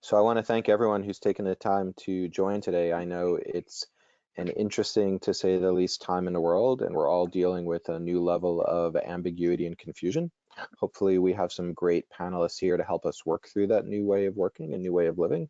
So I want to thank everyone who's taken the time to join today. I know it's an interesting, to say the least, time in the world, and we're all dealing with a new level of ambiguity and confusion. Hopefully we have some great panelists here to help us work through that new way of working, a new way of living.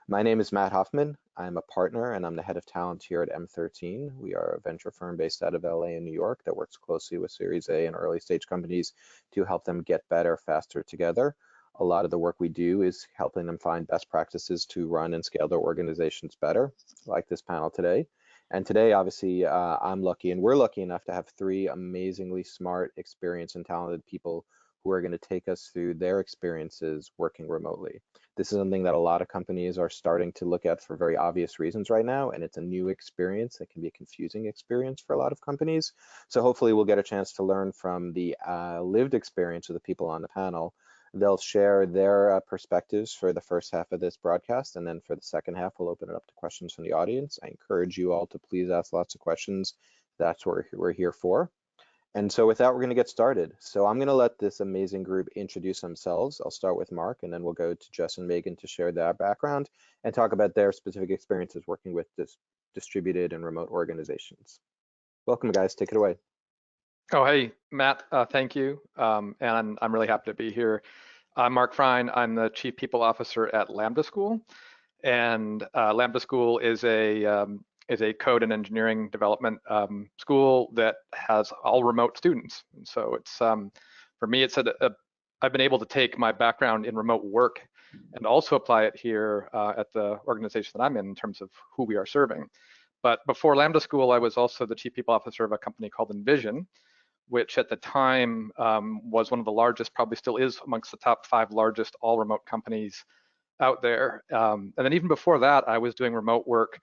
My name is Matt Hoffman. I'm a partner and I'm the head of talent here at M13. We are a venture firm based out of LA and New York that works closely with Series A and early stage companies to help them get better, faster together. A lot of the work we do is helping them find best practices to run and scale their organizations better, like this panel today. And today, obviously, I'm lucky and we're lucky enough to have three amazingly smart, experienced, and talented people who are going to take us through their experiences working remotely. This is something that a lot of companies are starting to look at for very obvious reasons right now, and it's a new experience that can be a confusing experience for a lot of companies. So hopefully we'll get a chance to learn from the lived experience of the people on the panel. They'll share their perspectives for the first half of this broadcast, and then for the second half, we'll open it up to questions from the audience. I encourage you all to please ask lots of questions. That's what we're here for. And so with that, we're going to get started. So I'm going to let this amazing group introduce themselves. I'll start with Mark, and then we'll go to Jess and Megan to share their background and talk about their specific experiences working with distributed and remote organizations. Welcome, guys. Take it away. Oh, hey, Matt, thank you. And I'm really happy to be here. I'm Mark Frein. I'm the Chief People Officer at Lambda School. And Lambda School is a code and engineering development school that has all remote students. And so it's, for me, I've been able to take my background in remote work and also apply it here at the organization that I'm in terms of who we are serving. But before Lambda School, I was also the Chief People Officer of a company called Envision, which at the time was one of the largest, probably still is amongst the top 5 largest all remote companies out there. And then even before that, I was doing remote work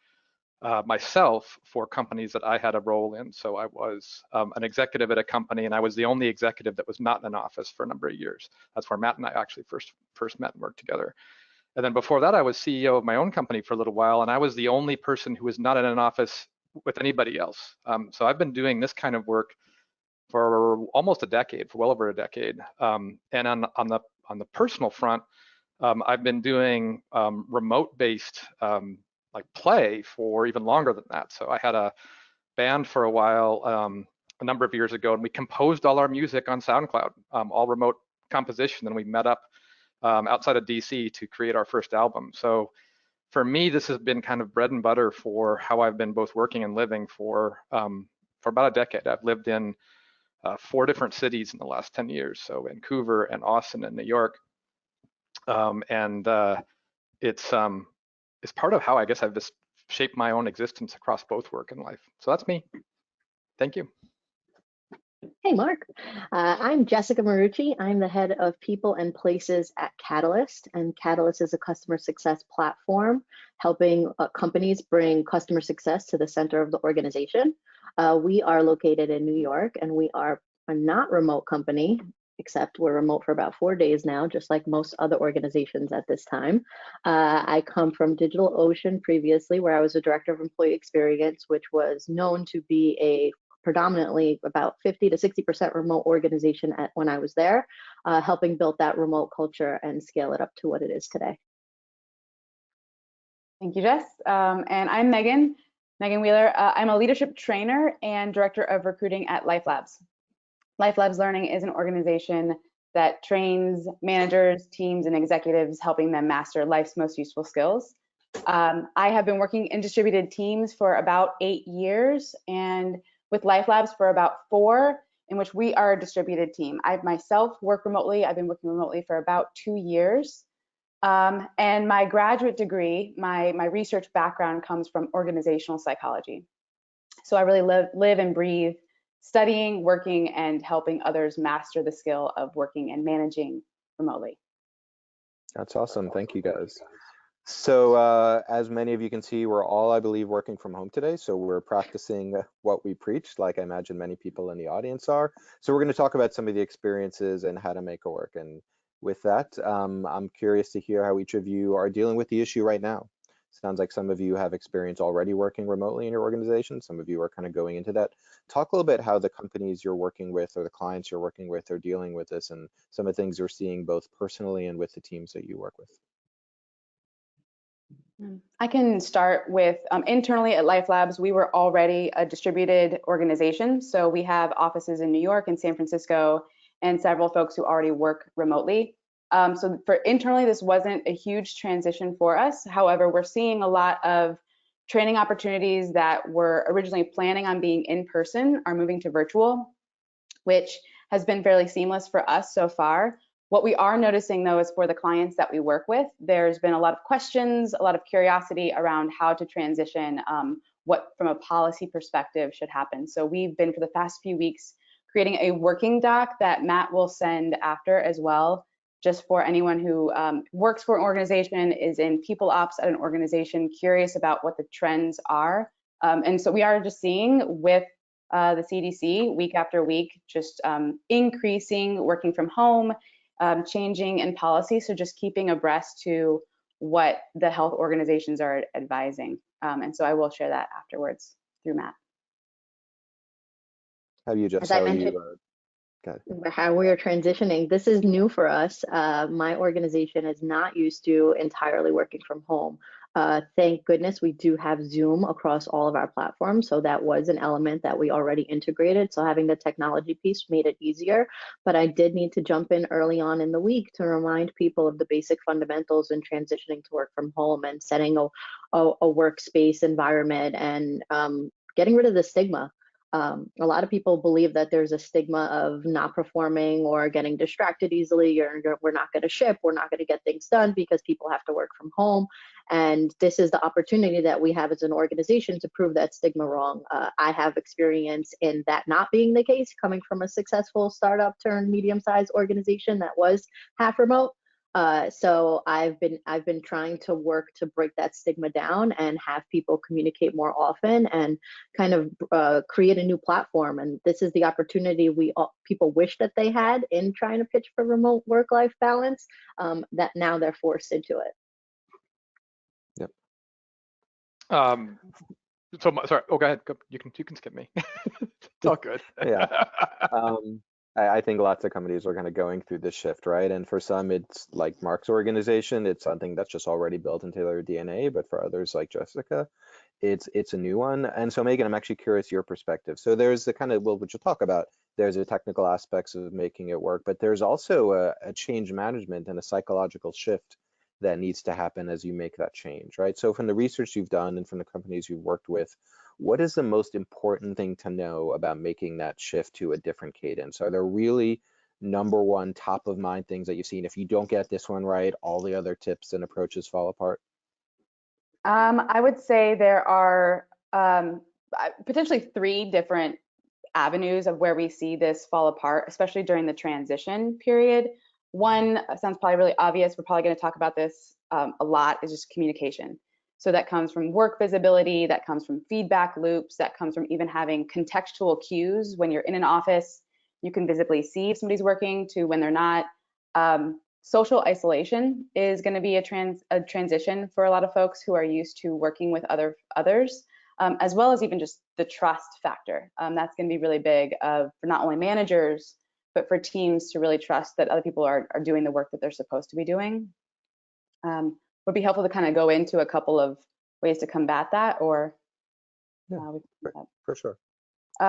myself for companies that I had a role in. So I was an executive at a company, and I was the only executive that was not in an office for a number of years. That's where Matt and I actually first met and worked together. And then before that, I was CEO of my own company for a little while, and I was the only person who was not in an office with anybody else. So I've been doing this kind of work for almost a decade, for well over a decade. And on the personal front, I've been doing remote-based like play for even longer than that. So I had a band for a while a number of years ago, and we composed all our music on SoundCloud, all remote composition, and we met up outside of DC to create our first album. So for me, this has been kind of bread and butter for how I've been both working and living for about a decade. I've lived in 4 different cities in the last 10 years, so Vancouver and Austin and New York. It's part of how I guess I've just shaped my own existence across both work and life. So that's me. Thank you. Hey, Mark. I'm Jessica Marucci. I'm the head of people and places at Catalyst, and Catalyst is a customer success platform helping companies bring customer success to the center of the organization. We are located in New York, and we are a not remote company, except we're remote for about 4 days now, just like most other organizations at this time. I come from DigitalOcean previously, where I was a director of employee experience, which was known to be a predominantly about 50 to 60% remote organization when I was there, helping build that remote culture and scale it up to what it is today. Thank you, Jess. And I'm Megan Wheeler. I'm a leadership trainer and director of recruiting at Life Labs. Life Labs Learning is an organization that trains managers, teams, and executives, helping them master life's most useful skills. I have been working in distributed teams for about 8 years, and with Life Labs for about 4, in which we are a distributed team. I myself work remotely. I've been working remotely for about 2 years. And my graduate degree, my research background comes from organizational psychology. So I really live and breathe studying, working, and helping others master the skill of working and managing remotely. That's awesome. Thank you, guys. So as many of you can see, we're all, I believe, working from home today. So we're practicing what we preach, like I imagine many people in the audience are. So we're going to talk about some of the experiences and how to make it work. And with that, I'm curious to hear how each of you are dealing with the issue right now. Sounds like some of you have experience already working remotely in your organization. Some of you are kind of going into that. Talk a little bit how the companies you're working with or the clients you're working with are dealing with this and some of the things you're seeing both personally and with the teams that you work with. I can start with internally at Life Labs, we were already a distributed organization. So we have offices in New York and San Francisco and several folks who already work remotely. So for internally, this wasn't a huge transition for us. However, we're seeing a lot of training opportunities that were originally planning on being in person are moving to virtual, which has been fairly seamless for us so far. What we are noticing though is for the clients that we work with, there's been a lot of questions, a lot of curiosity around how to transition, what from a policy perspective should happen. So we've been for the past few weeks creating a working doc that Matt will send after as well, just for anyone who works for an organization, is in people ops at an organization, curious about what the trends are. And so we are just seeing with the CDC week after week, just increasing working from home, changing in policy. So just keeping abreast to what the health organizations are advising. And so I will share that afterwards through Matt. How do you just, As I mentioned, how we are transitioning, this is new for us. My organization is not used to entirely working from home. Thank goodness we do have Zoom across all of our platforms. So that was an element that we already integrated. So having the technology piece made it easier. But I did need to jump in early on in the week to remind people of the basic fundamentals in transitioning to work from home and setting a workspace environment and getting rid of the stigma. A lot of people believe that there's a stigma of not performing or getting distracted easily, or we're not going to ship, we're not going to get things done because people have to work from home. And this is the opportunity that we have as an organization to prove that stigma wrong. I have experience in that not being the case, coming from a successful startup turned medium-sized organization that was half remote. So I've been trying to work to break that stigma down and have people communicate more often and kind of create a new platform. And this is the opportunity people wish that they had in trying to pitch for remote work-life balance, that now they're forced into it. Yep. So sorry. Oh, go ahead. You can skip me. It's all good. Yeah. I think lots of companies are kind of going through this shift, right? And for some, it's like Mark's organization, it's something that's just already built into their DNA. But for others like Jessica, it's a new one. And so Megan, I'm actually curious your perspective. So there's the kind of, well, what you'll talk about, there's the technical aspects of making it work, but there's also a change management and a psychological shift that needs to happen as you make that change, right? So from the research you've done and from the companies you've worked with, what is the most important thing to know about making that shift to a different cadence? Are there really number one top of mind things that you've seen? If you don't get this one right, all the other tips and approaches fall apart? I would say there are potentially 3 different avenues of where we see this fall apart, especially during the transition period. One sounds probably really obvious. We're probably going to talk about this a lot, is just communication. So that comes from work visibility, that comes from feedback loops, that comes from even having contextual cues. When you're in an office, you can visibly see if somebody's working to when they're not. Social isolation is going to be a transition for a lot of folks who are used to working with others, as well as even just the trust factor. That's going to be really big for not only managers, but for teams to really trust that other people are doing the work that they're supposed to be doing. Would be helpful to kind of go into a couple of ways to combat that, or for sure.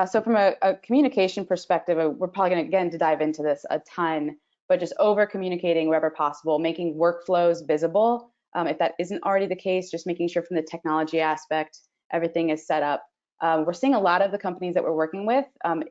So from a communication perspective, we're probably going to, again, to dive into this a ton, but just over communicating wherever possible, making workflows visible. If that isn't already the case, just making sure from the technology aspect, everything is set up. We're seeing a lot of the companies that we're working with,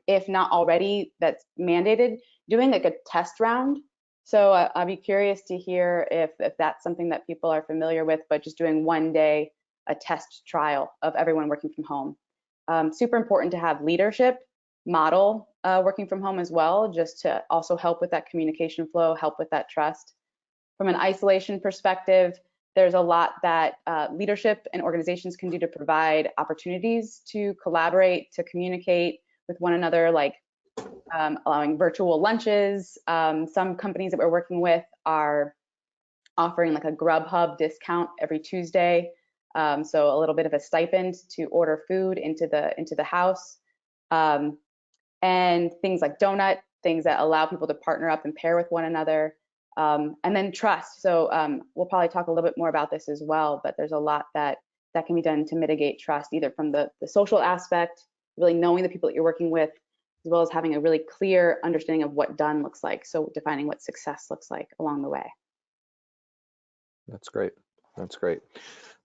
if not already that's mandated, doing like a test round. So I'd be curious to hear if that's something that people are familiar with, but just doing one day, a test trial of everyone working from home. Super important to have leadership model working from home as well, just to also help with that communication flow, help with that trust. From an isolation perspective, there's a lot that leadership and organizations can do to provide opportunities to collaborate, to communicate with one another, like allowing virtual lunches. Some companies that we're working with are offering like a Grubhub discount every Tuesday. So a little bit of a stipend to order food into the house. And things like Donut, things that allow people to partner up and pair with one another. And then trust. So we'll probably talk a little bit more about this as well, but there's a lot that can be done to mitigate trust, either from the social aspect, really knowing the people that you're working with, as well as having a really clear understanding of what done looks like. So defining what success looks like along the way. That's great. That's great.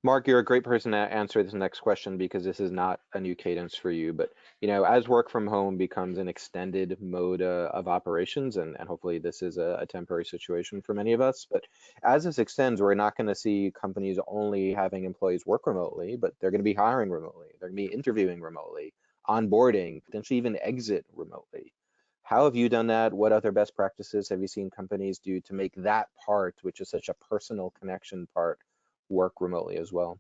Mark, you're a great person to answer this next question, because this is not a new cadence for you. But, you know, as work from home becomes an extended mode of operations, and hopefully this is a temporary situation for many of us, but as this extends, we're not going to see companies only having employees work remotely, but they're going to be hiring remotely. They're going to be interviewing remotely, onboarding, potentially even exit remotely. How have you done that? What other best practices have you seen companies do to make that part, which is such a personal connection part, work remotely as well?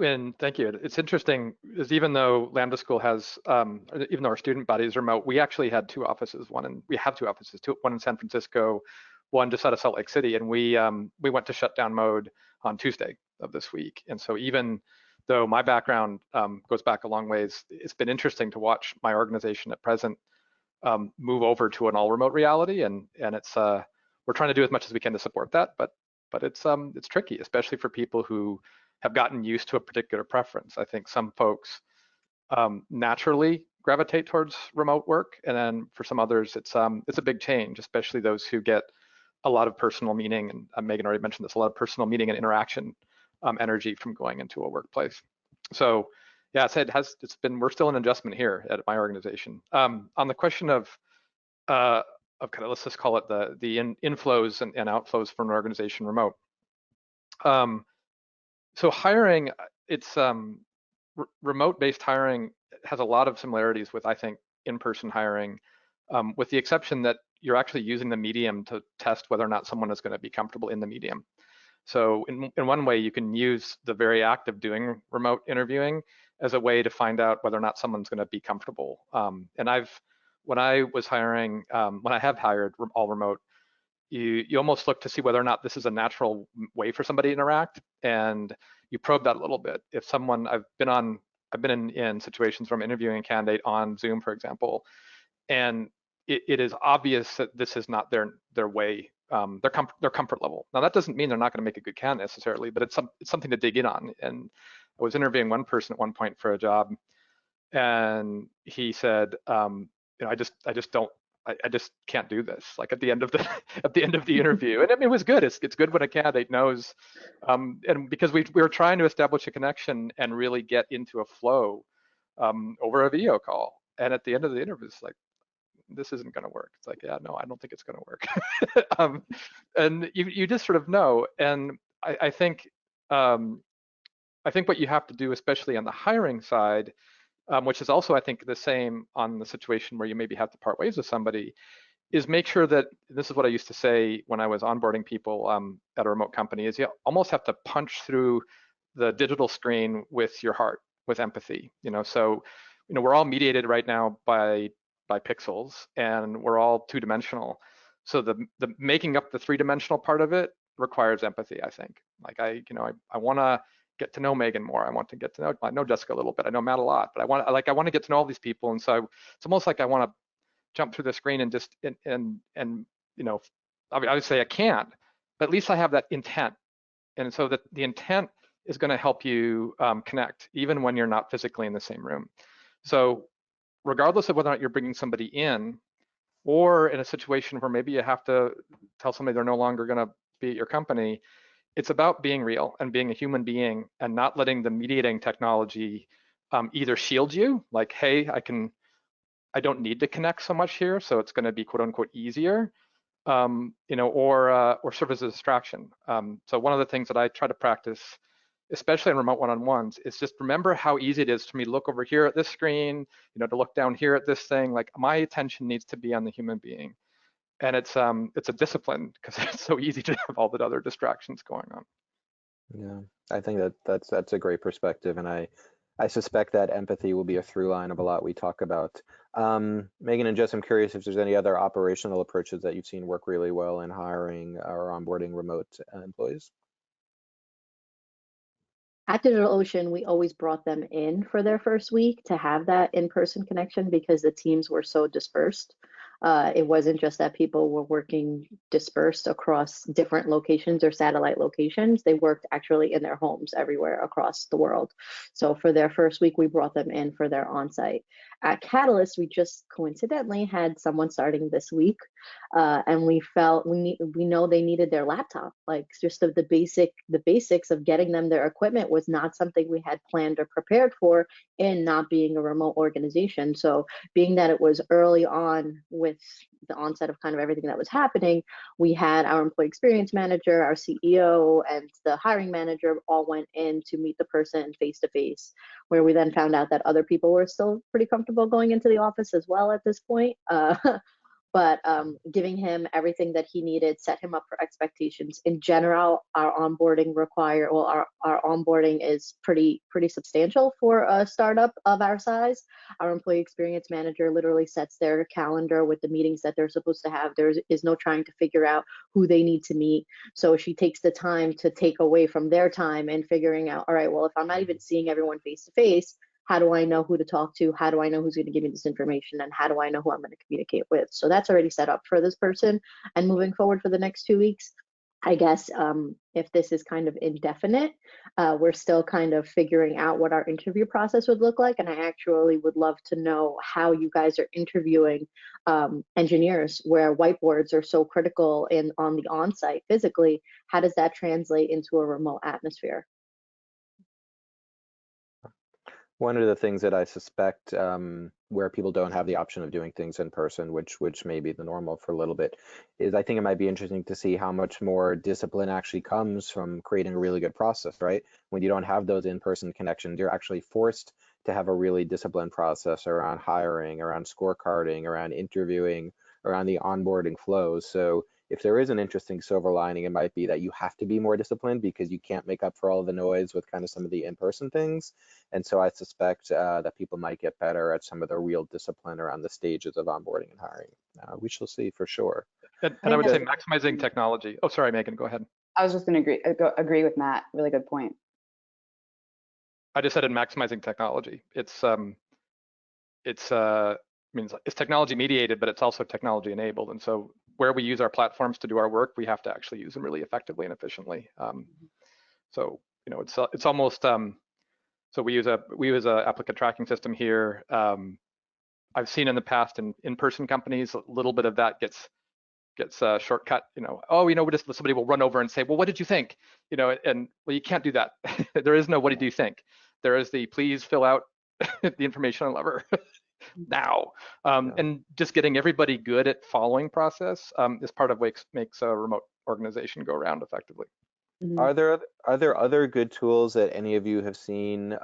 And thank you. It's interesting, is even though Lambda School has, even though our student body is remote, we actually had two offices. We have two offices, one in San Francisco, one just out of Salt Lake City, and we went to shutdown mode on Tuesday of this week. And so even though my background goes back a long ways, it's been interesting to watch my organization at present move over to an all remote reality, and it's we're trying to do as much as we can to support that, but it's tricky, especially for people who have gotten used to a particular preference. I think some folks naturally gravitate towards remote work, and then for some others it's a big change, especially those who get a lot of personal meaning, and Megan already mentioned this, a lot of personal meaning and interaction energy from going into a workplace. So yeah, we're still in adjustment here at my organization. On the question of kind of, let's just call it the inflows and outflows from an organization remote. So hiring, it's remote-based hiring has a lot of similarities with, I think, in-person hiring, with the exception that you're actually using the medium to test whether or not someone is going to be comfortable in the medium. So in one way, you can use the very act of doing remote interviewing as a way to find out whether or not someone's going to be comfortable. And when I was hiring, when I have hired all remote, you almost look to see whether or not this is a natural way for somebody to interact, and you probe that a little bit. If someone, I've been in situations where I'm interviewing a candidate on Zoom, for example, and it is obvious that this is not their way, their comfort level. Now that doesn't mean they're not going to make a good candidate necessarily, but it's something to dig in on. And I was interviewing one person at one point for a job, and he said, you know, I just can't do this. Like at the end of the interview, and I mean, it was good. It's good when a candidate knows, and because we were trying to establish a connection and really get into a flow over a video call. And at the end of the interview, it's like, this isn't going to work. It's like, yeah, no, I don't think it's going to work. And you just sort of know. And I think what you have to do, especially on the hiring side, which is also, I think, the same on the situation where you maybe have to part ways with somebody, is make sure that, this is what I used to say when I was onboarding people at a remote company, is you almost have to punch through the digital screen with your heart, with empathy. You know, so, you know, we're all mediated right now by pixels, and we're all two-dimensional. So the making up the three-dimensional part of it requires empathy, I think. Like I want to get to know Megan more. I want to get to know, I know Jessica a little bit. I know Matt a lot, but I want to get to know all these people. And so it's almost like I want to jump through the screen and just, and you know, I would say I can't, but at least I have that intent. And so that the intent is going to help you connect, even when you're not physically in the same room. So regardless of whether or not you're bringing somebody in, or in a situation where maybe you have to tell somebody they're no longer going to be at your company, it's about being real and being a human being, and not letting the mediating technology either shield you, like, hey, I don't need to connect so much here, so it's going to be quote unquote easier, you know, or serve as a distraction. So one of the things that I try to practice, especially in remote one-on-ones, is just remember how easy it is for me to look over here at this screen, you know, to look down here at this thing. Like, my attention needs to be on the human being. And it's a discipline, because it's so easy to have all the other distractions going on. Yeah, I think that's a great perspective, and I suspect that empathy will be a through line of a lot we talk about. Megan and Jess, I'm curious if there's any other operational approaches that you've seen work really well in hiring or onboarding remote employees. At DigitalOcean, we always brought them in for their first week to have that in-person connection, because the teams were so dispersed. It wasn't just that people were working dispersed across different locations or satellite locations. They worked actually in their homes everywhere across the world. So for their first week, we brought them in for their on-site. At Catalyst, we just coincidentally had someone starting this week, and we felt we know they needed their laptop. Like just the basics of getting them their equipment was not something we had planned or prepared for in not being a remote organization. So being that it was early on with the onset of kind of everything that was happening, we had our employee experience manager, our CEO, and the hiring manager all went in to meet the person face to face, where we then found out that other people were still pretty comfortable going into the office as well at this point. But giving him everything that he needed, set him up for expectations. In general, our onboarding our onboarding is pretty substantial for a startup of our size. Our employee experience manager literally sets their calendar with the meetings that they're supposed to have. There is no trying to figure out who they need to meet. So she takes the time to take away from their time and figuring out, all right, well, if I'm not even seeing everyone face to face, how do I know who to talk to? How do I know who's going to give me this information? And how do I know who I'm going to communicate with? So that's already set up for this person. And moving forward for the next 2 weeks, I guess if this is kind of indefinite, we're still kind of figuring out what our interview process would look like. And I actually would love to know how you guys are interviewing engineers, where whiteboards are so critical on the on-site physically. How does that translate into a remote atmosphere? One of the things that I suspect where people don't have the option of doing things in person, which may be the normal for a little bit, is I think it might be interesting to see how much more discipline actually comes from creating a really good process, right? When you don't have those in-person connections, you're actually forced to have a really disciplined process around hiring, around scorecarding, around interviewing, around the onboarding flows. So if there is an interesting silver lining, it might be that you have to be more disciplined because you can't make up for all the noise with kind of some of the in-person things. And so I suspect that people might get better at some of the real discipline around the stages of onboarding and hiring. We shall see for sure. And I would say maximizing technology. Oh, sorry, Megan, go ahead. I was just going to agree with Matt. Really good point. I just said in maximizing technology. It's technology mediated, but it's also technology enabled. And so where we use our platforms to do our work, we have to actually use them really effectively and efficiently. So it's almost so we use a applicant tracking system here. I've seen in the past in in-person companies, a little bit of that gets shortcut. Somebody will run over and say, well, what did you think? And well, you can't do that. There is no what did you think. There is the please fill out the information lever now. And just getting everybody good at following process is part of what makes a remote organization go around effectively. Are there other good tools that any of you have seen?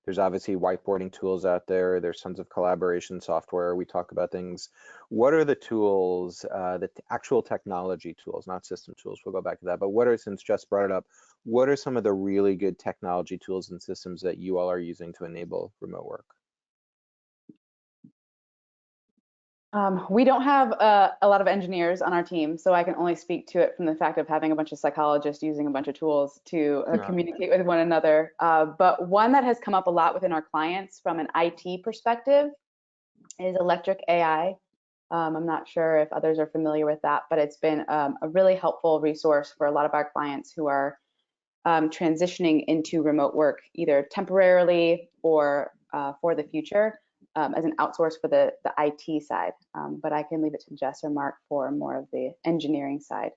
There's obviously whiteboarding tools out there. There's tons of collaboration software. We talk about things. What are the tools, the actual technology tools, not system tools? We'll go back to that. But since Jess brought it up, what are some of the really good technology tools and systems that you all are using to enable remote work? We don't have a lot of engineers on our team, so I can only speak to it from the fact of having a bunch of psychologists using a bunch of tools to communicate with one another. But one that has come up a lot within our clients from an IT perspective is Electric AI. I'm not sure if others are familiar with that, but it's been a really helpful resource for a lot of our clients who are transitioning into remote work, either temporarily or for the future. As an outsource for the IT side, but I can leave it to Jess or Mark for more of the engineering side.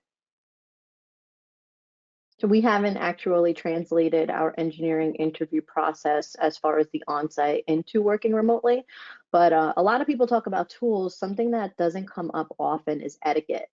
So we haven't actually translated our engineering interview process as far as the on-site into working remotely, but a lot of people talk about tools. Something that doesn't come up often is etiquette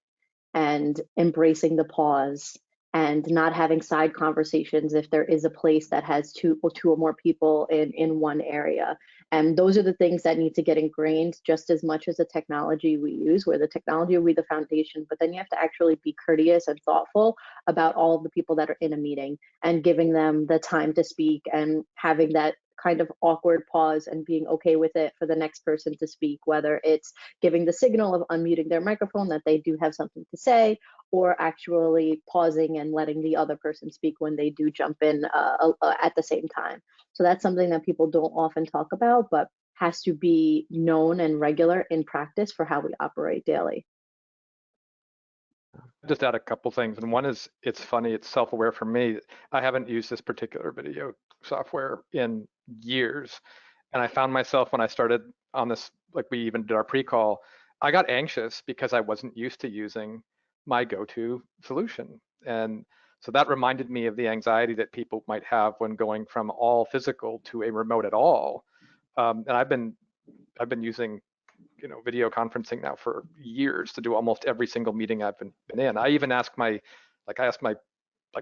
and embracing the pause and not having side conversations if there is a place that has two or more people in one area. And those are the things that need to get ingrained just as much as the technology we use, where the technology will be the foundation, but then you have to actually be courteous and thoughtful about all of the people that are in a meeting and giving them the time to speak and having that kind of awkward pause and being okay with it for the next person to speak, whether it's giving the signal of unmuting their microphone that they do have something to say, or actually pausing and letting the other person speak when they do jump in at the same time. So that's something that people don't often talk about, but has to be known and regular in practice for how we operate daily. Just add a couple things, and one is, it's funny, it's self-aware for me. I haven't used this particular video software in years, and I found myself when I started on this, like we even did our pre-call, I got anxious because I wasn't used to using my go-to solution, and so that reminded me of the anxiety that people might have when going from all physical to a remote at all. And I've been using video conferencing now for years to do almost every single meeting I've been in. I even ask my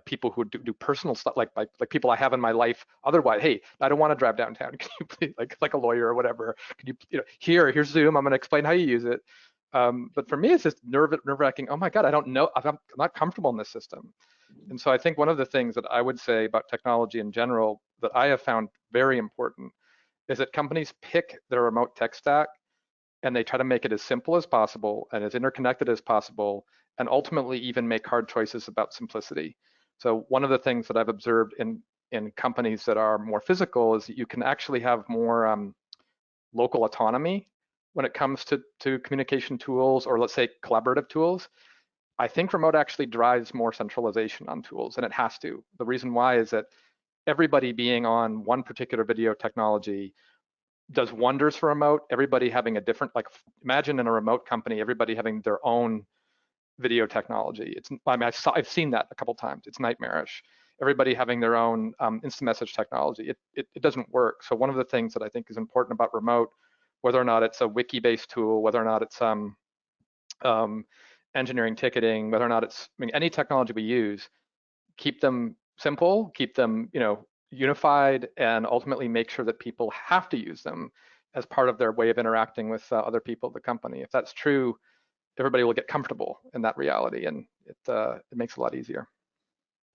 people who do personal stuff, like people I have in my life otherwise, hey, I don't want to drive downtown. Can you please, like a lawyer or whatever, can you, here's Zoom, I'm going to explain how you use it. But for me, it's just nerve-wracking. Oh my God, I don't know, I'm not comfortable in this system. And so I think one of the things that I would say about technology in general that I have found very important is that companies pick their remote tech stack and they try to make it as simple as possible and as interconnected as possible, and ultimately even make hard choices about simplicity. So one of the things that I've observed in companies that are more physical is that you can actually have more local autonomy when it comes to communication tools, or let's say collaborative tools. I think remote actually drives more centralization on tools, and it has to. The reason why is that everybody being on one particular video technology does wonders for remote. Everybody having a different, like imagine in a remote company, everybody having their own video technology. I've seen that a couple times. It's nightmarish. Everybody having their own instant message technology. It doesn't work. So one of the things that I think is important about remote, whether or not it's a wiki-based tool, whether or not it's engineering ticketing, whether or not it's, any technology we use, keep them simple, keep them, unified, and ultimately make sure that people have to use them as part of their way of interacting with other people at the company. If that's true, everybody will get comfortable in that reality, and it makes it a lot easier.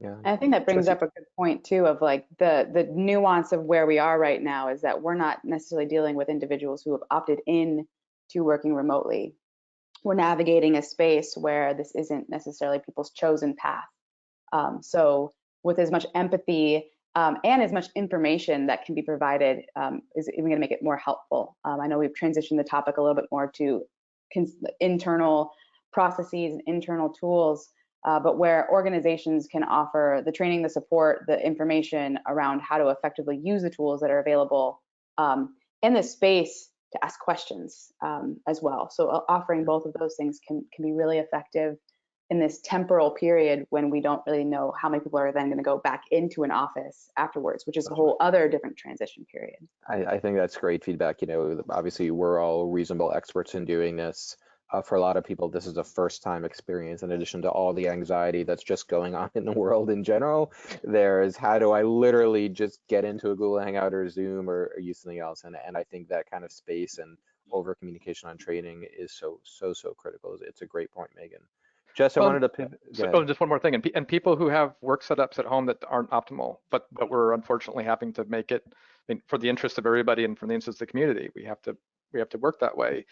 Yeah. I think that brings up a good point too, of like the nuance of where we are right now is that we're not necessarily dealing with individuals who have opted in to working remotely. We're navigating a space where this isn't necessarily people's chosen path. So with as much empathy and as much information that can be provided is even going to make it more helpful. I know we've transitioned the topic a little bit more to internal processes and internal tools, but where organizations can offer the training, the support, the information around how to effectively use the tools that are available, and the space to ask questions as well. So offering both of those things can be really effective in this temporal period when we don't really know how many people are then going to go back into an office afterwards, which is a whole other different transition period. I think that's great feedback. Obviously we're all reasonable experts in doing this. For a lot of people, this is a first time experience. In addition to all the anxiety that's just going on in the world in general, there's how do I literally just get into a Google Hangout or Zoom or use something else? And I think that kind of space and over communication on training is so critical. It's a great point, Megan. Jess, I wanted to pivot. Just one more thing, and people who have work setups at home that aren't optimal, but we're unfortunately having to make it, for the interest of everybody and for the interest of the community, we have to work that way.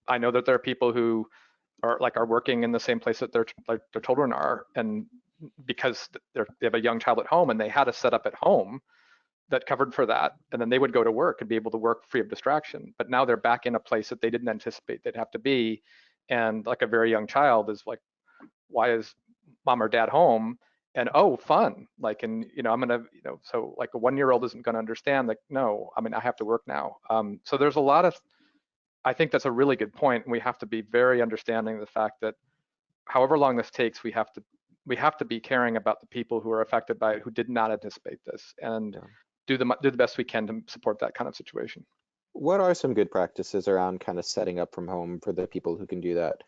I know that there are people who are working in the same place that their children are, and because they have a young child at home and they had a setup at home that covered for that, and then they would go to work and be able to work free of distraction. But now they're back in a place that they didn't anticipate they'd have to be. And like a very young child is like, why is mom or dad home? And oh, fun. I'm gonna, so like a 1-year-old isn't gonna understand, like, no, I have to work now. So there's a lot of, I think that's a really good point. And we have to be very understanding of the fact that however long this takes, we have to be caring about the people who are affected by it, who did not anticipate this, and do the best we can to support that kind of situation. What are some good practices around kind of setting up from home for the people who can do that?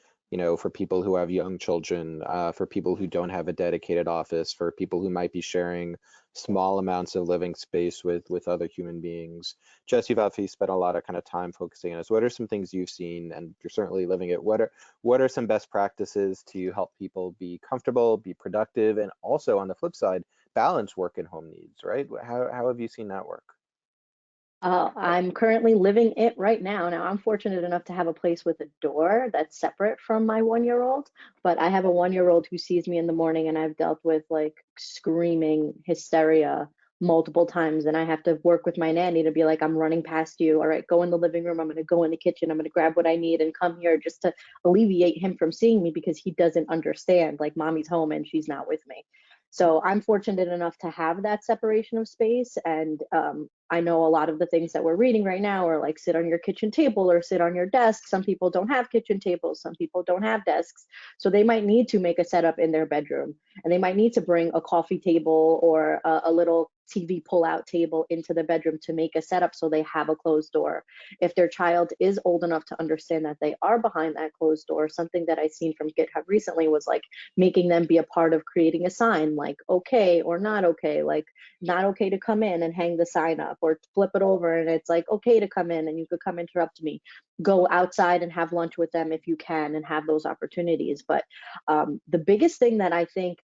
For people who have young children, for people who don't have a dedicated office, for people who might be sharing small amounts of living space with other human beings. Jess, you've obviously spent a lot of kind of time focusing on this. What are some things you've seen, and you're certainly living it? What are some best practices to help people be comfortable, be productive, and also on the flip side, balance work and home needs, right? How have you seen that work? I'm currently living it right now. Now, I'm fortunate enough to have a place with a door that's separate from my 1-year-old, but I have a 1-year-old who sees me in the morning, and I've dealt with like screaming hysteria multiple times, and I have to work with my nanny to be like, I'm running past you. All right, go in the living room. I'm going to go in the kitchen. I'm going to grab what I need and come here, just to alleviate him from seeing me, because he doesn't understand, like, mommy's home and she's not with me. So I'm fortunate enough to have that separation of space. And I know a lot of the things that we're reading right now are like, sit on your kitchen table or sit on your desk. Some people don't have kitchen tables. Some people don't have desks. So they might need to make a setup in their bedroom, and they might need to bring a coffee table or a little TV pull-out table into the bedroom to make a setup so they have a closed door. If their child is old enough to understand that they are behind that closed door, something that I've seen from GitHub recently was like making them be a part of creating a sign, like okay or not okay, like not okay to come in and hang the sign up, or flip it over and it's like okay to come in and you could come interrupt me. Go outside and have lunch with them if you can, and have those opportunities. But the biggest thing that I think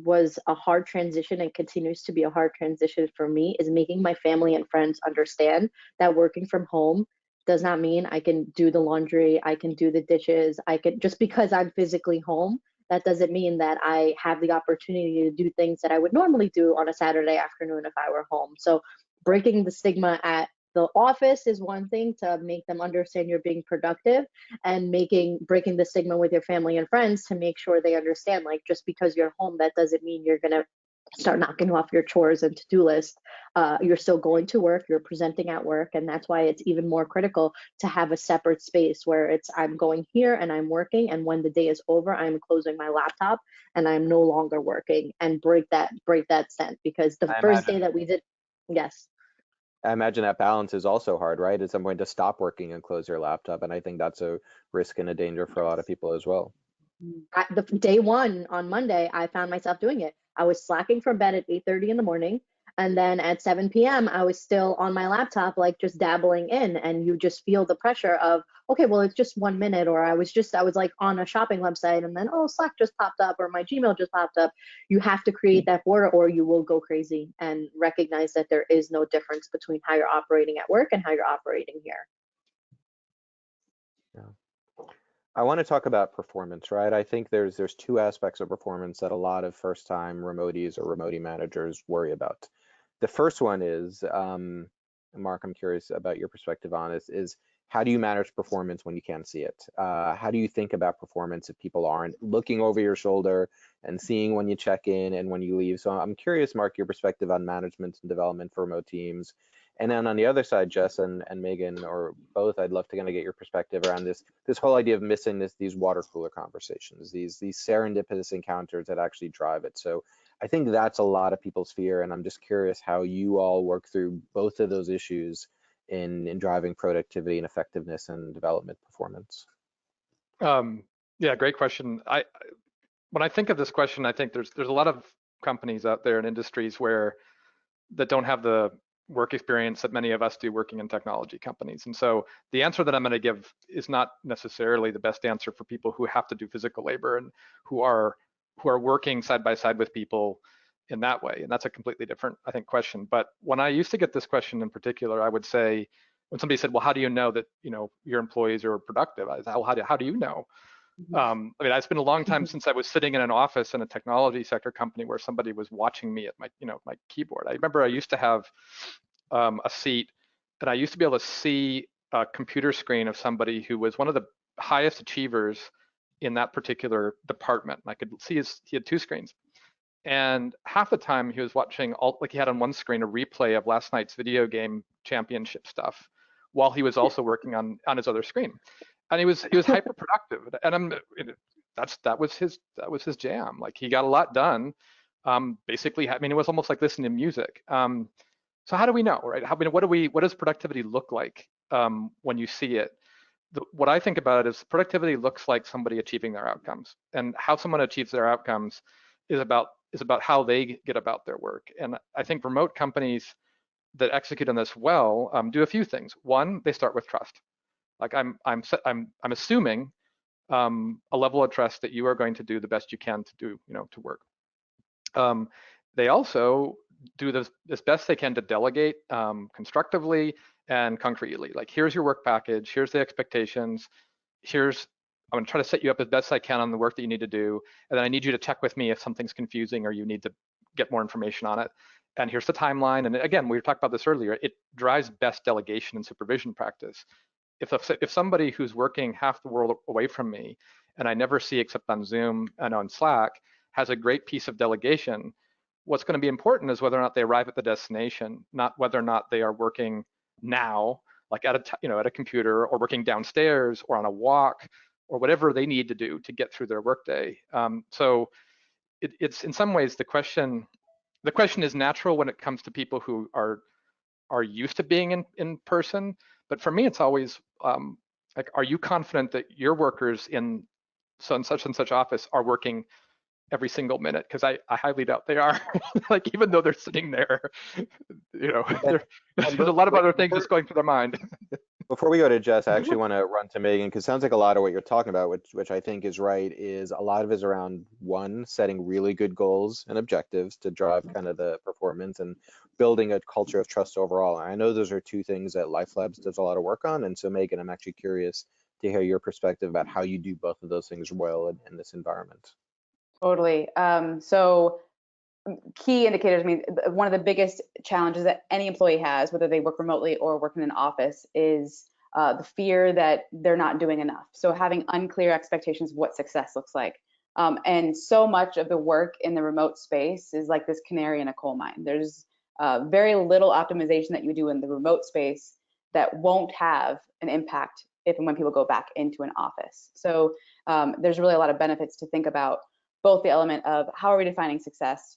was a hard transition and continues to be a hard transition for me is making my family and friends understand that working from home does not mean I can do the laundry, I can do the dishes, I can, just because I'm physically home, that doesn't mean that I have the opportunity to do things that I would normally do on a Saturday afternoon if I were home. So breaking the stigma at the office is one thing, to make them understand you're being productive, and breaking the stigma with your family and friends to make sure they understand, like, just because you're home, that doesn't mean you're going to start knocking off your chores and to-do list. You're still going to work, you're presenting at work, and that's why it's even more critical to have a separate space where it's, I'm going here and I'm working, and when the day is over, I'm closing my laptop and I'm no longer working, and break that scent. Because the first day that we did, yes. I imagine that balance is also hard, right? At some point to stop working and close your laptop. And I think that's a risk and a danger for a lot of people as well. The day one on Monday, I found myself doing it. I was slacking from bed at 8:30 in the morning. And then at 7 p.m., I was still on my laptop, like just dabbling in. And you just feel the pressure of, okay, well, it's just 1 minute. Or I was like on a shopping website, and then, oh, Slack just popped up, or my Gmail just popped up. You have to create that border or you will go crazy, and recognize that there is no difference between how you're operating at work and how you're operating here. Yeah. I want to talk about performance, right? I think there's two aspects of performance that a lot of first-time remotees or remote managers worry about. The first one is, Mark, I'm curious about your perspective on this, is how do you manage performance when you can't see it? How do you think about performance if people aren't looking over your shoulder and seeing when you check in and when you leave? So I'm curious, Mark, your perspective on management and development for remote teams. And then on the other side, Jess and Megan, or both, I'd love to kind of get your perspective around this whole idea of missing these water cooler conversations, these serendipitous encounters that actually drive it. So I think that's a lot of people's fear, and I'm just curious how you all work through both of those issues in driving productivity and effectiveness and development performance. Yeah, great question. When I think of this question, I think there's a lot of companies out there in industries that don't have the work experience that many of us do working in technology companies. And so the answer that I'm going to give is not necessarily the best answer for people who have to do physical labor and who are working side by side with people in that way. And that's a completely different, I think, question. But when I used to get this question in particular, I would say, when somebody said, well, how do you know that, your employees are productive? I said, how do you know? I mean, it's been a long time since I was sitting in an office in a technology sector company where somebody was watching me at my, my keyboard. I remember I used to have a seat, and I used to be able to see a computer screen of somebody who was one of the highest achievers in that particular department. And I could see he had two screens. And half the time he was watching, he had on one screen a replay of last night's video game championship stuff, while he was also working on his other screen. And he was hyper productive. And that was his jam. Like, he got a lot done. Basically, I mean, it was almost like listening to music. So how do we know, right? What does productivity look like when you see it? What I think about it is productivity looks like somebody achieving their outcomes, and how someone achieves their outcomes is about how they get about their work. And I think remote companies that execute on this well do a few things. One, they start with trust. Like, I'm assuming a level of trust that you are going to do the best you can to do, to work. They also do this as best they can to delegate constructively and concretely. Like, here's your work package, here's the expectations, I'm gonna try to set you up as best I can on the work that you need to do, and then I need you to check with me if something's confusing or you need to get more information on it. and here's the timeline. And again, we talked about this earlier, it drives best delegation and supervision practice. If somebody who's working half the world away from me, and I never see except on Zoom and on Slack, has a great piece of delegation, what's going to be important is whether or not they arrive at the destination, not whether or not they are working now, like at a computer, or working downstairs, or on a walk, or whatever they need to do to get through their workday. So it's in some ways the question is natural when it comes to people who are used to being in person. But for me, it's always like, are you confident that your workers in such and such office are working every single minute? Because I highly doubt they are. Like, even though they're sitting there, there's a lot of other things just going through their mind. Before we go to Jess, I actually want to run to Megan, because it sounds like a lot of what you're talking about, which I think is right, is a lot of it is around, one, setting really good goals and objectives to drive kind of the performance, and building a culture of trust overall. And I know those are two things that Life Labs does a lot of work on. And so Megan, I'm actually curious to hear your perspective about how you do both of those things well in this environment. Totally. So key indicators, I mean, one of the biggest challenges that any employee has, whether they work remotely or work in an office, is the fear that they're not doing enough. So having unclear expectations of what success looks like. And so much of the work in the remote space is like this canary in a coal mine. There's very little optimization that you do in the remote space that won't have an impact if and when people go back into an office. So there's really a lot of benefits to think about, both the element of how are we defining success,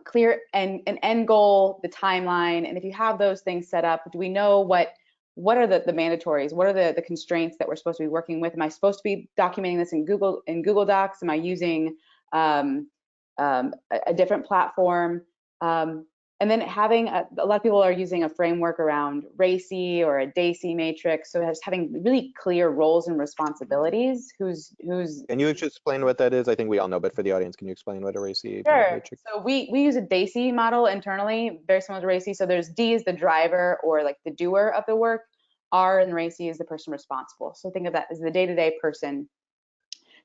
clear an end goal, the timeline, and if you have those things set up, do we know what are the mandatories? What are the constraints that we're supposed to be working with? Am I supposed to be documenting this in Google Docs? Am I using a different platform? And then having a lot of people are using a framework around RACI or a DACI matrix, so just having really clear roles and responsibilities. Who's Can you just explain what that is? I think we all know, but for the audience, can you explain what a RACI matrix? So we use a DACI model internally, very similar to RACI. So there's D is the driver, or like the doer of the work. R in RACI is the person responsible. So think of that as the day-to-day person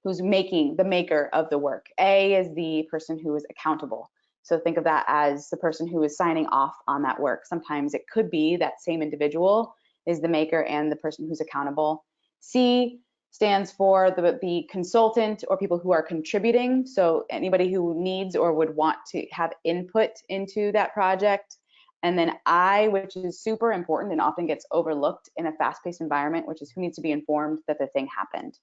who's the maker of the work. A is the person who is accountable. So think of that as the person who is signing off on that work. Sometimes it could be that same individual is the maker and the person who's accountable. C stands for the consultant, or people who are contributing. So anybody who needs or would want to have input into that project. And then I, which is super important and often gets overlooked in a fast-paced environment, which is who needs to be informed that the thing happened.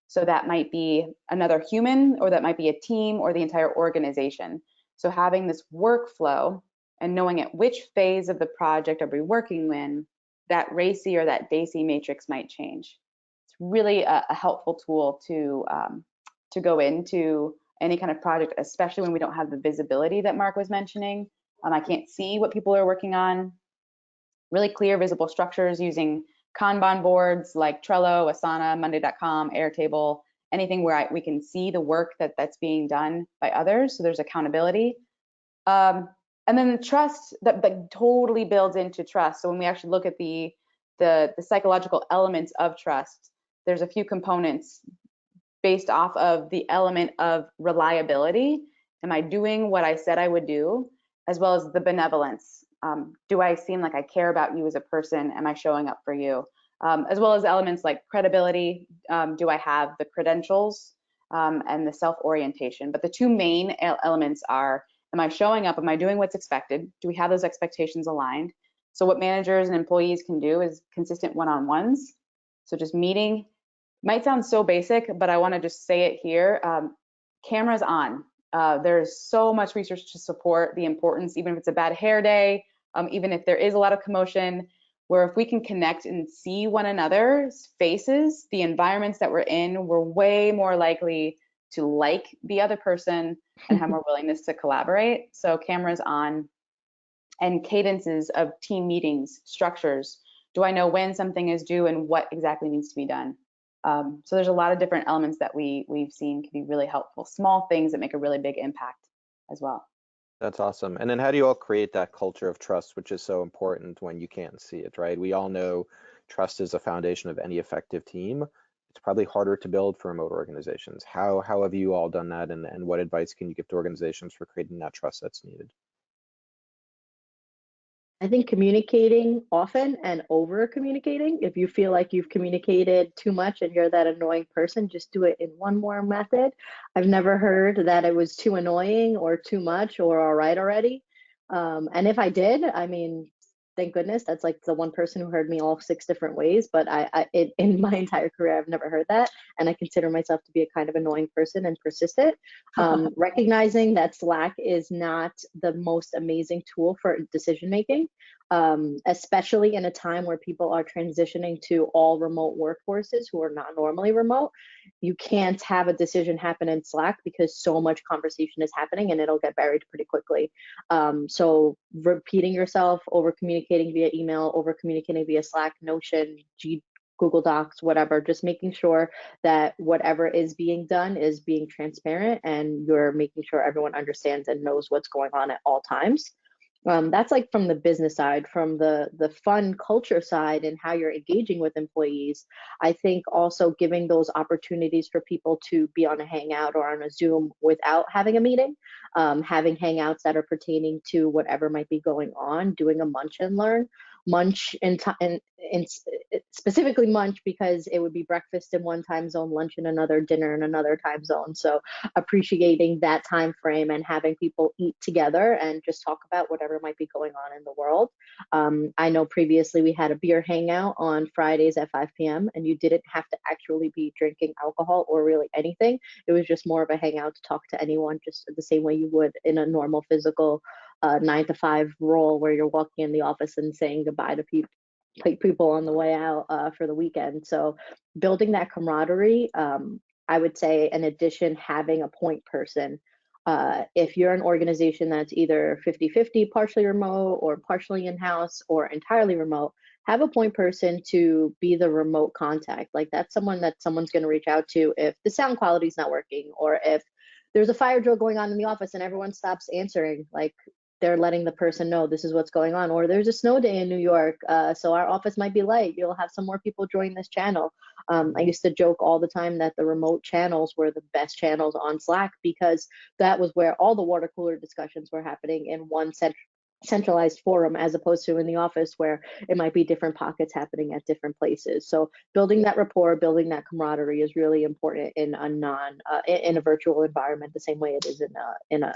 So that might be another human, or that might be a team, or the entire organization. So having this workflow and knowing at which phase of the project are we working in, that RACI or that DACI matrix might change. It's really a helpful tool to go into any kind of project, especially when we don't have the visibility that Mark was mentioning. I can't see what people are working on. Really clear, visible structures using Kanban boards like Trello, Asana, Monday.com, Airtable, anything where we can see the work that's being done by others, so there's accountability. And then the trust that totally builds into trust. So when we actually look at the psychological elements of trust, there's a few components based off of the element of reliability. Am I doing what I said I would do? As well as the benevolence. Do I seem like I care about you as a person? Am I showing up for you? As well as elements like credibility. Do I have the credentials and the self-orientation? But the two main elements are, am I showing up? Am I doing what's expected? Do we have those expectations aligned? So what managers and employees can do is consistent one-on-ones. So just meeting, might sound so basic, but I want to just say it here. Cameras on. There's so much research to support the importance, even if it's a bad hair day, even if there is a lot of commotion, where if we can connect and see one another's faces, the environments that we're in, we're way more likely to like the other person and have more willingness to collaborate. So cameras on, and cadences of team meetings, structures. Do I know when something is due and what exactly needs to be done? So there's a lot of different elements that we've seen can be really helpful. Small things that make a really big impact as well. That's awesome. And then how do you all create that culture of trust, which is so important when you can't see it, right? We all know trust is the foundation of any effective team. It's probably harder to build for remote organizations. How have you all done that, and what advice can you give to organizations for creating that trust that's needed? I think communicating often and over communicating. If you feel like you've communicated too much and you're that annoying person, just do it in one more method. I've never heard that it was too annoying or too much or all right already. And if I did, I mean, thank goodness. That's like the one person who heard me all 6 different ways. But in my entire career, I've never heard that. And I consider myself to be a kind of annoying person and persistent. Recognizing that Slack is not the most amazing tool for decision making, especially in a time where people are transitioning to all remote workforces who are not normally remote. You can't have a decision happen in Slack because so much conversation is happening and it'll get buried pretty quickly. So repeating yourself, over communicating via email, over communicating via Slack, Notion, Google Docs, whatever, just making sure that whatever is being done is being transparent and you're making sure everyone understands and knows what's going on at all times. That's like from the business side. From the fun culture side and how you're engaging with employees, I think also giving those opportunities for people to be on a Hangout or on a Zoom without having a meeting, having Hangouts that are pertaining to whatever might be going on, doing a munch and learn. Munch and specifically munch because it would be breakfast in one time zone, lunch in another, dinner in another time zone. So appreciating that time frame and having people eat together and just talk about whatever might be going on in the world. I know previously we had a beer hangout on Fridays at 5 p.m. and you didn't have to actually be drinking alcohol or really anything. It was just more of a hangout to talk to anyone, just the same way you would in a normal physical 9 to 5 role where you're walking in the office and saying goodbye to people on the way out for the weekend. So building that camaraderie, I would say in addition, having a point person. If you're an organization that's either 50-50, partially remote or partially in-house or entirely remote, have a point person to be the remote contact. Like that's someone that someone's going to reach out to if the sound quality is not working or if there's a fire drill going on in the office and everyone stops answering. Like they're letting the person know this is what's going on, or there's a snow day in New York, so our office might be light. You'll have some more people join this channel. I used to joke all the time that the remote channels were the best channels on Slack because that was where all the water cooler discussions were happening in one centralized forum, as opposed to in the office where it might be different pockets happening at different places. So building that rapport, building that camaraderie is really important in a virtual environment, the same way it is in a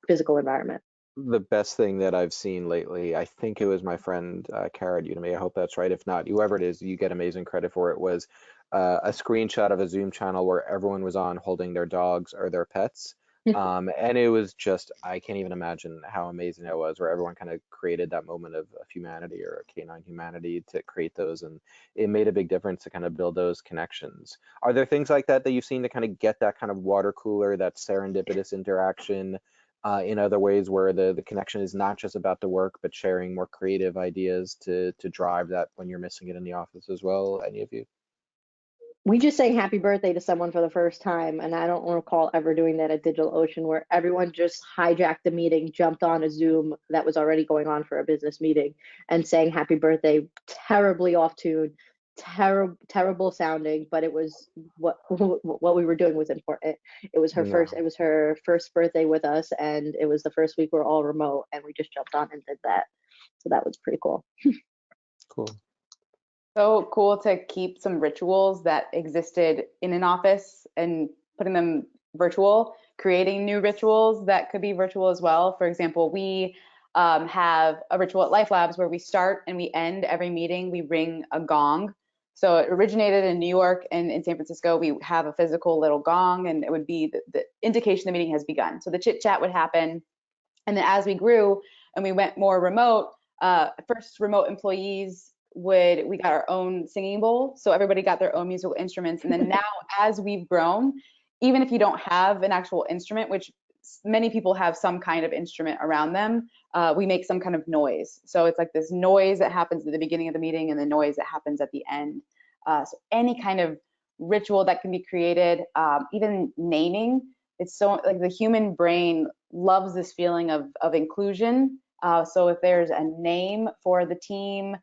physical environment. The best thing that I've seen lately, I think it was my friend Kara Udemy, I hope that's right. If not, whoever it is, you get amazing credit for it, was a screenshot of a Zoom channel where everyone was on holding their dogs or their pets. And it was just, I can't even imagine how amazing that was, where everyone kind of created that moment of humanity or canine humanity to create those. And it made a big difference to kind of build those connections. Are there things like that that you've seen to kind of get that kind of water cooler, that serendipitous interaction in other ways where the connection is not just about the work, but sharing more creative ideas to drive that when you're missing it in the office as well? Any of you? We just sang happy birthday to someone for the first time, and I don't recall ever doing that at DigitalOcean, where everyone just hijacked the meeting, jumped on a Zoom that was already going on for a business meeting, and sang happy birthday, terribly off tune, terrible sounding, but it was what we were doing was important. It was her No. first. It was her first birthday with us, and it was the first week we were all remote, and we just jumped on and did that. So that was pretty cool. Cool. So cool to keep some rituals that existed in an office and putting them virtual, creating new rituals that could be virtual as well. For example, we have a ritual at Life Labs where we start and we end every meeting, we ring a gong. So it originated in New York and in San Francisco. We have a physical little gong, and it would be the indication the meeting has begun. So the chit chat would happen. And then as we grew and we went more remote, first remote employees we got our own singing bowl, so everybody got their own musical instruments. And then now as we've grown, even if you don't have an actual instrument, which many people have some kind of instrument around them, we make some kind of noise. So it's like this noise that happens at the beginning of the meeting and the noise that happens at the end. So any kind of ritual that can be created, even naming, it's so like the human brain loves this feeling of inclusion. So if there's a name for the team,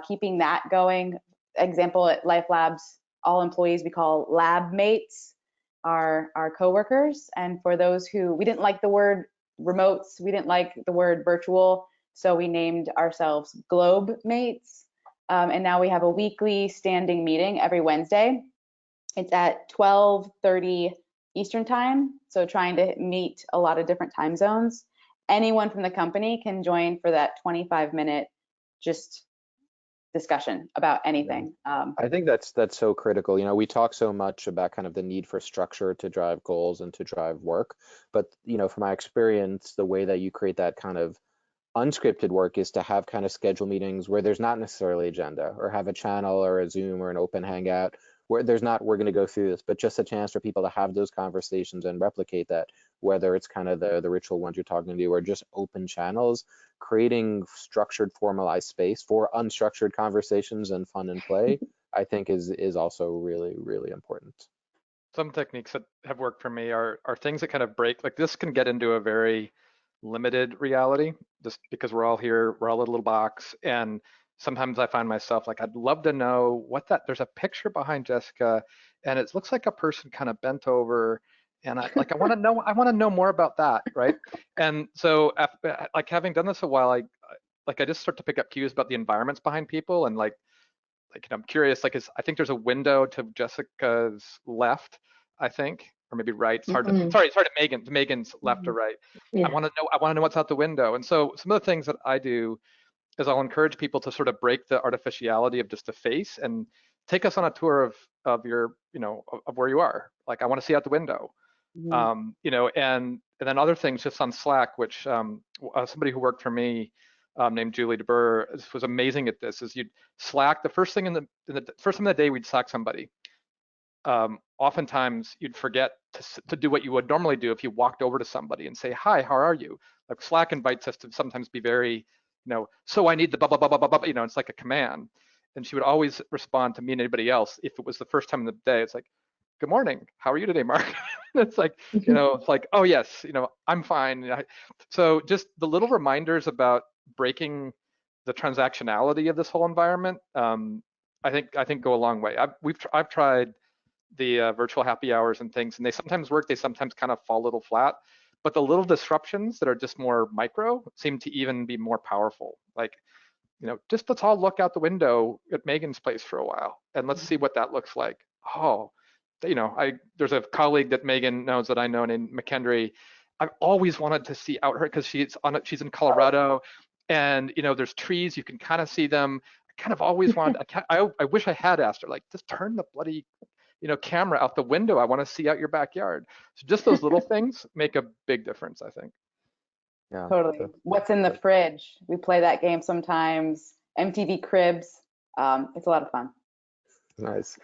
keeping that going. Example, at Life Labs, all employees we call lab mates, our coworkers. And for those who, we didn't like the word remotes, we didn't like the word virtual, So we named ourselves Globe Mates. And now we have a weekly standing meeting every Wednesday. It's at 12:30 Eastern time. So trying to meet a lot of different time zones. Anyone from the company can join for that 25-minute just discussion about anything. I think that's so critical. You know, we talk so much about kind of the need for structure to drive goals and to drive work, but you know, from my experience, the way that you create that kind of unscripted work is to have kind of schedule meetings where there's not necessarily agenda, or have a channel or a Zoom or an open hangout where there's not, we're going to go through this, but just a chance for people to have those conversations and replicate that, whether it's kind of the ritual ones you're talking to or just open channels. Creating structured, formalized space for unstructured conversations and fun and play, I think is also really, really important. Some techniques that have worked for me are things that kind of break, like this can get into a very limited reality just because we're all here, we're all in a little box. And sometimes I find myself like, I'd love to know what there's a picture behind Jessica and it looks like a person kind of bent over. And I want to know more about that, right? And so after, like having done this a while, I just start to pick up cues about the environments behind people, and I'm curious, I think there's a window to Jessica's left, I think, or maybe right. It's hard to, sorry, Megan's left or right. Yeah. I want to know what's out the window. And so some of the things that I do is I'll encourage people to sort of break the artificiality of just a face and take us on a tour of your, of where you are. Like, I want to see out the window. And then other things just on Slack, which somebody who worked for me named Julie DeBurr was amazing at this, is you'd Slack, the first thing in the first time of the day we'd Slack somebody. Oftentimes you'd forget to do what you would normally do if you walked over to somebody and say, hi, how are you? Like Slack invites us to sometimes be very, so I need the blah, blah, blah, blah, blah, blah, it's like a command. And she would always respond to me and anybody else. If it was the first time in the day, it's like, good morning, how are you today, Mark? It's like, it's like, oh yes, I'm fine. So just the little reminders about breaking the transactionality of this whole environment, I think go a long way. I've tried the virtual happy hours and things, and they sometimes work, they sometimes kind of fall a little flat, but the little disruptions that are just more micro seem to even be more powerful. Like, just let's all look out the window at Megan's place for a while and let's see what that looks like. Oh, there's a colleague that Megan knows that I know named McKendry. I've always wanted to see out her because she's in Colorado, and there's trees, you can kind of see them. I kind of always wanted. I wish I had asked her, like, just turn the bloody camera out the window. I want to see out your backyard. So just those little things make a big difference, I think. Yeah. Totally. What's in the fridge? We play that game sometimes. MTV Cribs. It's a lot of fun. Nice.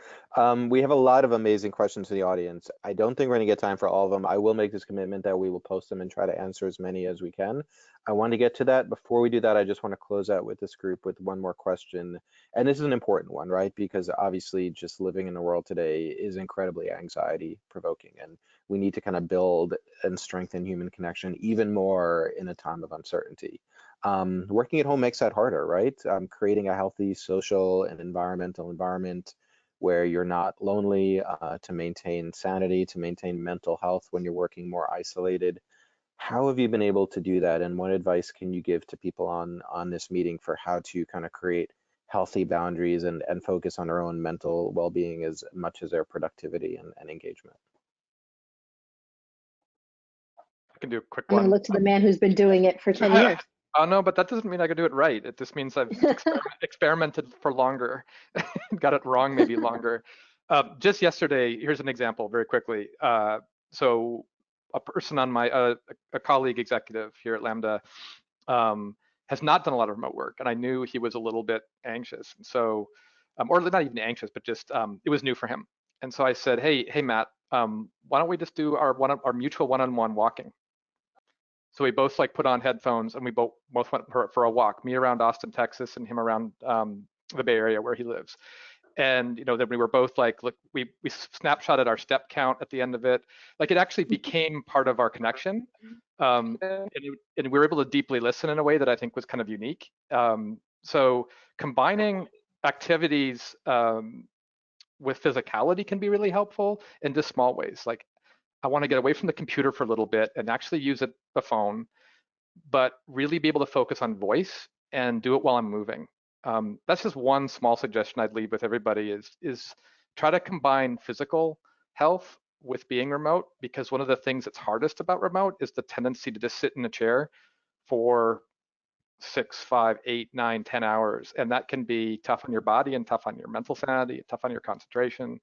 We have a lot of amazing questions to the audience. I don't think we're going to get time for all of them. I will make this commitment that we will post them and try to answer as many as we can. I want to get to that. Before we do that, I just want to close out with this group with one more question. And this is an important one, right? Because obviously just living in the world today is incredibly anxiety provoking, and we need to kind of build and strengthen human connection even more in a time of uncertainty. Working at home makes that harder, right? Creating a healthy social and environmental environment where you're not lonely, to maintain sanity, to maintain mental health when you're working more isolated. How have you been able to do that? And what advice can you give to people on this meeting for how to kind of create healthy boundaries and focus on their own mental well-being as much as their productivity and engagement? I can do a quick I'm one. gonna look to the man who's been doing it for 10 years. Oh no, but that doesn't mean I can do it right. It just means I've experimented for longer, got it wrong maybe longer. Just yesterday, here's an example very quickly. So a person on my, a colleague executive here at Lambda has not done a lot of remote work, and I knew he was a little bit anxious. And so, or not even anxious, but just it was new for him. And so I said, hey Matt, why don't we just do our mutual one-on-one walking? So we both put on headphones and we both went for a walk, me around Austin, Texas, and him around the Bay Area where he lives. And then we were both look, we snapshotted our step count at the end of it. It actually became part of our connection. And we were able to deeply listen in a way that I think was kind of unique. So combining activities with physicality can be really helpful in just small ways. I want to get away from the computer for a little bit and actually use the phone. but really be able to focus on voice and do it while I'm moving. That's just one small suggestion I'd leave with everybody is try to combine physical health with being remote, because one of the things that's hardest about remote is the tendency to just sit in a chair for 6, 5, 8, 9, 10 hours. And that can be tough on your body and tough on your mental sanity, tough on your concentration.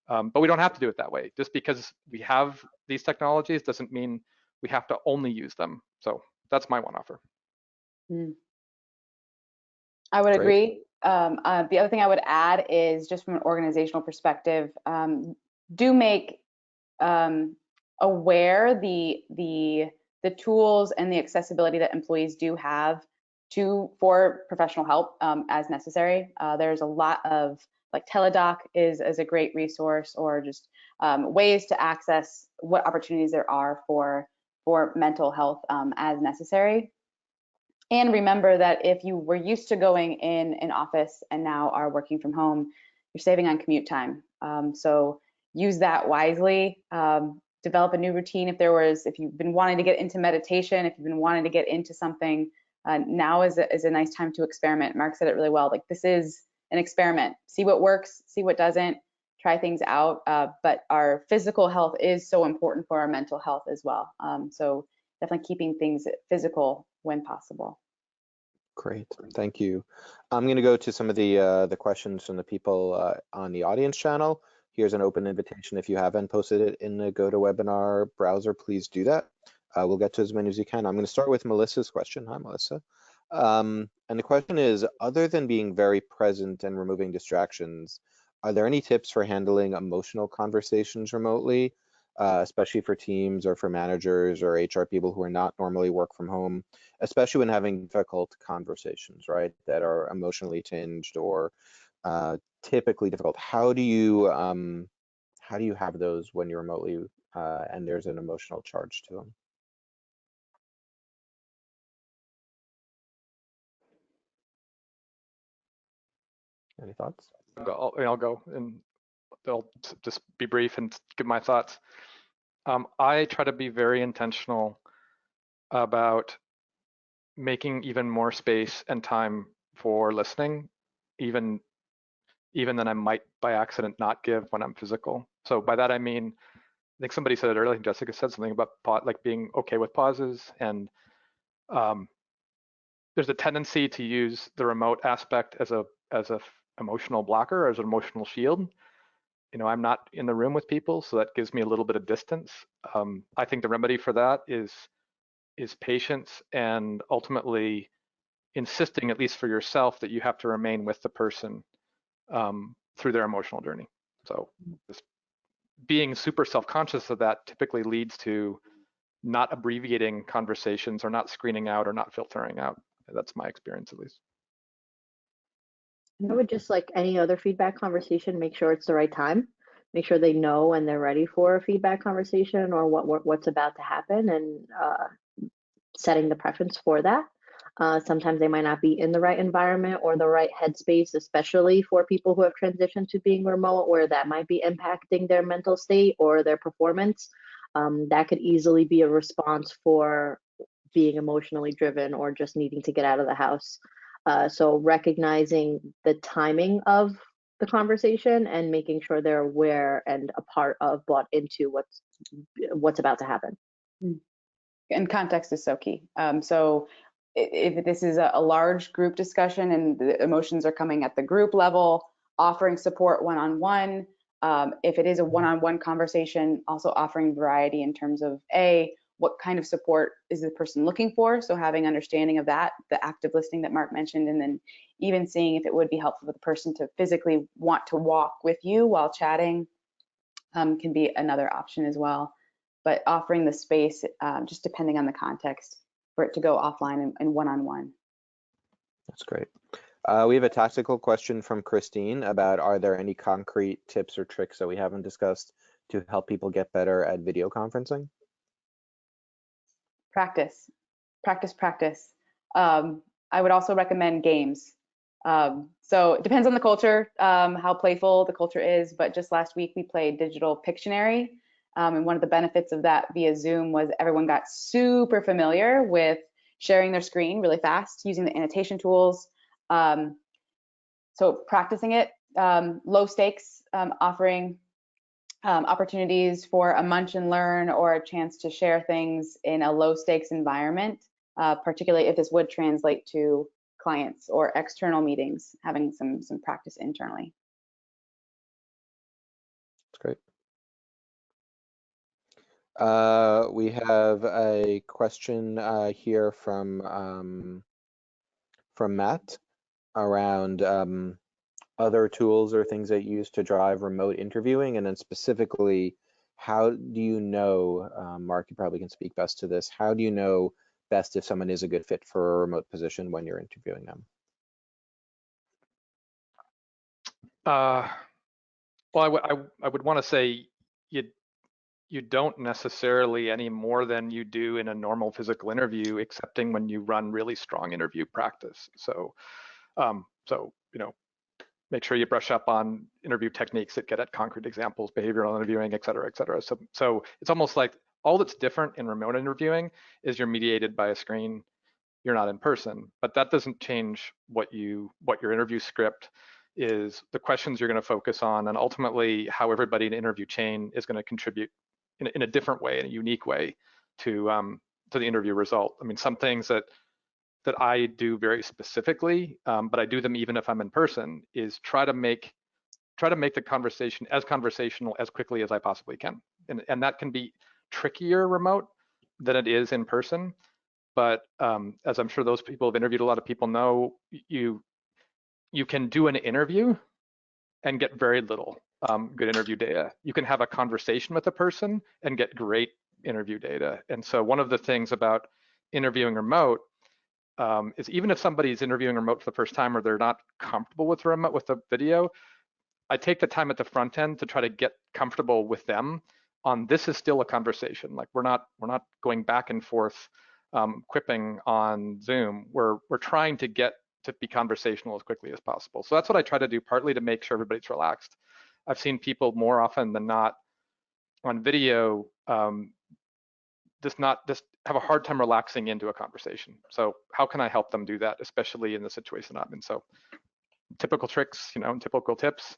But we don't have to do it that way. Just because we have these technologies doesn't mean we have to only use them. So that's my one offer. I would Great. agree. The other thing I would add is just from an organizational perspective, do make aware the tools and the accessibility that employees do have for professional help as necessary. There's a lot of, like, Teledoc is a great resource, or just ways to access what opportunities there are for mental health as necessary. And remember that if you were used to going in an office and now are working from home, you're saving on commute time. So use that wisely. Develop a new routine. If you've been wanting to get into meditation, if you've been wanting to get into something, now is a nice time to experiment. Mark said it really well. Like, this is an experiment. See what works, see what doesn't, try things out. But our physical health is so important for our mental health as well. So definitely keeping things physical when possible. Great, thank you. I'm going to go to some of the questions from the people on the audience channel. Here's an open invitation. If you haven't posted it in the GoToWebinar browser, please do that. We'll get to as many as you can. I'm going to start with Melissa's question. Hi, Melissa. And the question is, other than being very present and removing distractions, are there any tips for handling emotional conversations remotely, especially for teams or for managers or HR people who are not normally work from home, especially when having difficult conversations, right, that are emotionally tinged or typically difficult? How do you have those when you're remotely and there's an emotional charge to them? Any thoughts? I'll go, and I'll just be brief and give my thoughts. I try to be very intentional about making even more space and time for listening, even than I might by accident not give when I'm physical. So by that I mean, I think somebody said it earlier, Jessica said something about like being okay with pauses, and there's a tendency to use the remote aspect as a emotional blocker, as an emotional shield. You know, I'm not in the room with people, so that gives me a little bit of distance. I think the remedy for that is patience, and ultimately insisting, at least for yourself, that you have to remain with the person through their emotional journey. So just being super self-conscious of that typically leads to not abbreviating conversations, or not screening out, or not filtering out. That's my experience, at least. I would just, like any other feedback conversation, make sure it's the right time. Make sure they know and they're ready for a feedback conversation, or what's about to happen, and setting the preference for that. Sometimes they might not be in the right environment or the right headspace, especially for people who have transitioned to being remote, where that might be impacting their mental state or their performance. That could easily be a response for being emotionally driven or just needing to get out of the house. So recognizing the timing of the conversation and making sure they're aware and a part of, bought into what's about to happen. And context is so key. So if this is a large group discussion and the emotions are coming at the group level, offering support one-on-one. If it is a one-on-one conversation, also offering variety in terms of what kind of support is the person looking for? So having understanding of that, the active listening that Mark mentioned, and then even seeing if it would be helpful for the person to physically want to walk with you while chatting can be another option as well. But offering the space, just depending on the context, for it to go offline and one-on-one. That's great. We have a tactical question from Christine about, are there any concrete tips or tricks that we haven't discussed to help people get better at video conferencing? Practice. I would also recommend games. So it depends on the culture, how playful the culture is, but just last week we played Digital Pictionary. And one of the benefits of that via Zoom was everyone got super familiar with sharing their screen really fast, using the annotation tools. So practicing it, low stakes, offering opportunities for a munch and learn or a chance to share things in a low stakes environment, particularly if this would translate to clients or external meetings, having some practice internally. That's great. We have a question here from Matt around other tools or things that you use to drive remote interviewing, and then specifically, how do you know, Mark, you probably can speak best to this, how do you know best if someone is a good fit for a remote position when you're interviewing them? Well, I would want to say you don't necessarily any more than you do in a normal physical interview, excepting when you run really strong interview practice. So, you know, make sure you brush up on interview techniques that get at concrete examples, behavioral interviewing, et cetera, et cetera. So it's almost like all that's different in remote interviewing is you're mediated by a screen, you're not in person, but that doesn't change what your interview script is, the questions you're going to focus on, and ultimately how everybody in the interview chain is going to contribute in a different way, in a unique way to the interview result. I mean, some things that I do very specifically, but I do them even if I'm in person, is try to make the conversation as conversational as quickly as I possibly can. And that can be trickier remote than it is in person. But as I'm sure those people have interviewed a lot of people know, you can do an interview and get very little good interview data. You can have a conversation with a person and get great interview data. And so one of the things about interviewing remote is even if somebody's interviewing remote for the first time or they're not comfortable with remote with the video, I take the time at the front end to try to get comfortable with them on this is still a conversation. Like we're not going back and forth quipping on Zoom. We're trying to get to be conversational as quickly as possible. So that's what I try to do, partly to make sure everybody's relaxed. I've seen people more often than not on video just have a hard time relaxing into a conversation. So how can I help them do that, especially in the situation I'm in? So typical tricks, typical tips,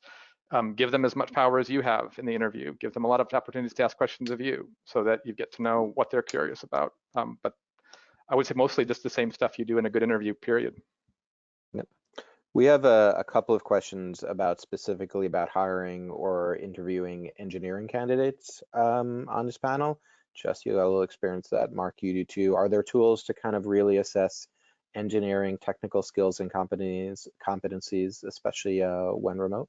give them as much power as you have in the interview. Give them a lot of opportunities to ask questions of you so that you get to know what they're curious about. But I would say mostly just the same stuff you do in a good interview, period. Yep. We have a couple of questions specifically about hiring or interviewing engineering candidates on this panel. Jess, you got a little experience that. Mark, you do too. Are there tools to kind of really assess engineering technical skills and competencies, especially when remote?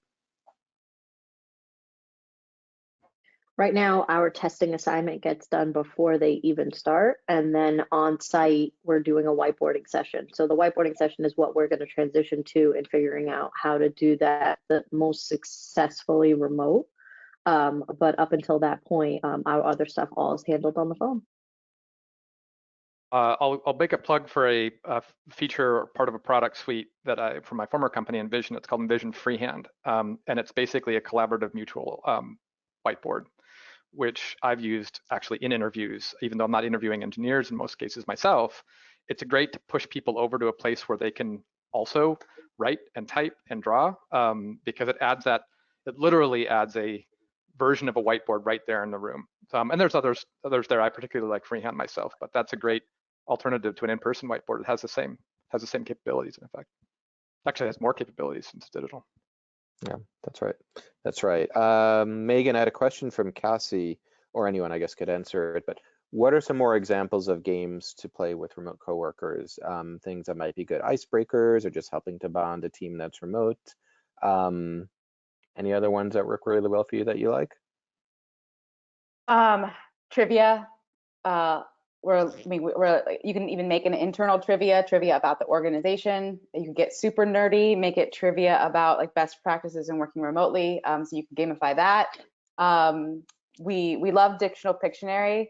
Right now, our testing assignment gets done before they even start. And then on site, we're doing a whiteboarding session. So the whiteboarding session is what we're going to transition to in figuring out how to do that the most successfully remote. But up until that point, our other stuff all is handled on the phone. I'll make a plug for a feature or part of a product suite that from my former company, Envision. It's called Envision Freehand, and it's basically a collaborative mutual whiteboard, which I've used actually in interviews, even though I'm not interviewing engineers in most cases myself. It's great to push people over to a place where they can also write and type and draw, because it literally adds a version of a whiteboard right there in the room. And there's others there. I particularly like Freehand myself, but that's a great alternative to an in-person whiteboard. It has the same capabilities in effect. Actually, it has more capabilities since it's digital. Yeah, that's right. That's right. Megan, I had a question from Cassie, or anyone I guess could answer it, but what are some more examples of games to play with remote coworkers? Things that might be good icebreakers or just helping to bond a team that's remote. Any other ones that work really well for you that you like? Trivia. You can even make an internal trivia about the organization. You can get super nerdy, make it trivia about like best practices in working remotely. So you can gamify that. We love Dictional Pictionary.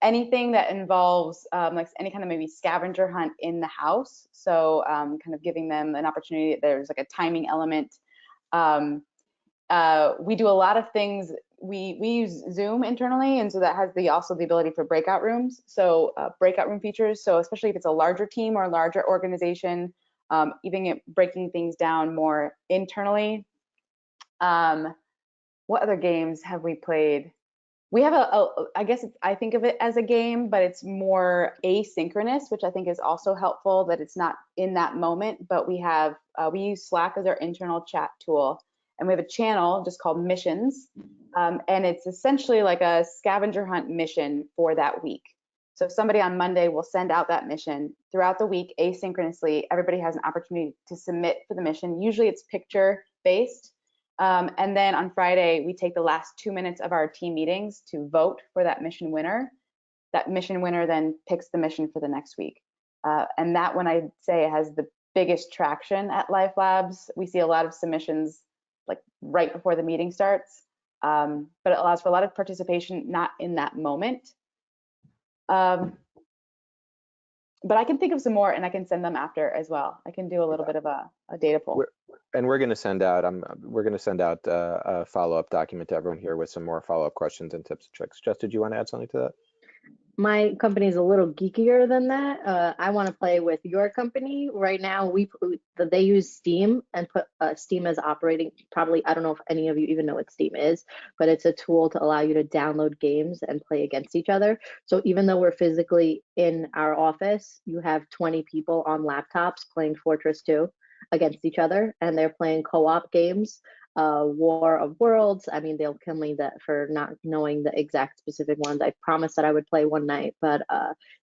Anything that involves like any kind of maybe scavenger hunt in the house. So kind of giving them an opportunity. There's like a timing element. We do a lot of things we use Zoom internally, and so that has also the ability for breakout rooms. So breakout room features. So especially if it's a larger team or a larger organization, even breaking things down more internally. What other games have we played? We have I guess I think of it as a game, but it's more asynchronous, which I think is also helpful, that it's not in that moment, but we use Slack as our internal chat tool, and we have a channel just called missions, and it's essentially like a scavenger hunt mission for that week. So somebody on Monday will send out that mission. Throughout the week, asynchronously, everybody has an opportunity to submit for the mission. Usually it's picture based. And then on Friday, we take the last 2 minutes of our team meetings to vote for that mission winner. That mission winner then picks the mission for the next week. And that one, I'd say, has the biggest traction at Life Labs. We see a lot of submissions like right before the meeting starts, but it allows for a lot of participation, not in that moment. But I can think of some more, and I can send them after as well. I can do a little bit of a data poll. We're going to send out a follow-up document to everyone here with some more follow-up questions and tips and tricks. Jess, did you want to add something to that? My company is a little geekier than that. I want to play with your company. Right now, they use Steam and put Steam as operating. Probably, I don't know if any of you even know what Steam is, but it's a tool to allow you to download games and play against each other. So even though we're physically in our office, you have 20 people on laptops playing Fortress 2 against each other, and they're playing co-op games. War of Worlds. I mean, they'll kill me that for not knowing the exact specific ones. I promised that I would play one night, but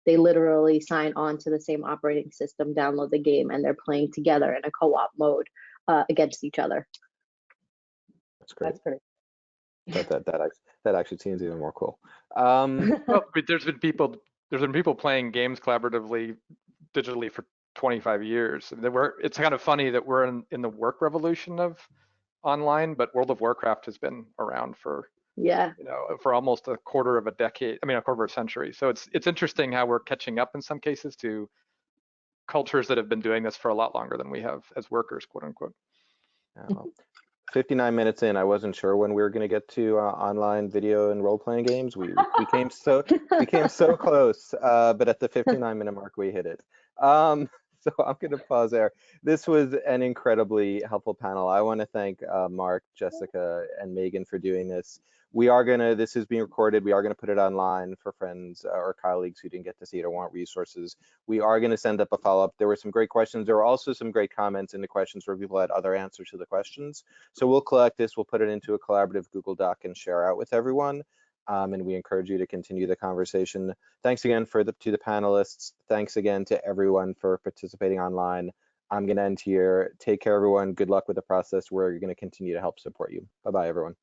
they literally sign on to the same operating system, download the game, and they're playing together in a co-op mode against each other. That's great. That's pretty. That actually seems even more cool. Well, there's been people playing games collaboratively digitally for 25 years. It's kind of funny that we're in the work revolution of online, but World of Warcraft has been around for for almost a quarter of a decade. I mean, a quarter of a century. So it's interesting how we're catching up in some cases to cultures that have been doing this for a lot longer than we have as workers, quote unquote. 59 minutes in, I wasn't sure when we were going to get to online video and role-playing games. We came so close, but at the 59-minute mark, we hit it. So I'm going to pause there. This was an incredibly helpful panel. I want to thank Mark, Jessica, and Megan for doing this. This is being recorded. We are going to put it online for friends or colleagues who didn't get to see it or want resources. We are going to send up a follow-up. There were some great questions. There were also some great comments in the questions where people had other answers to the questions. So we'll collect this. We'll put it into a collaborative Google Doc and share out with everyone. And we encourage you to continue the conversation. Thanks again to the panelists. Thanks again to everyone for participating online. I'm going to end here. Take care, everyone. Good luck with the process. We're going to continue to help support you. Bye-bye, everyone.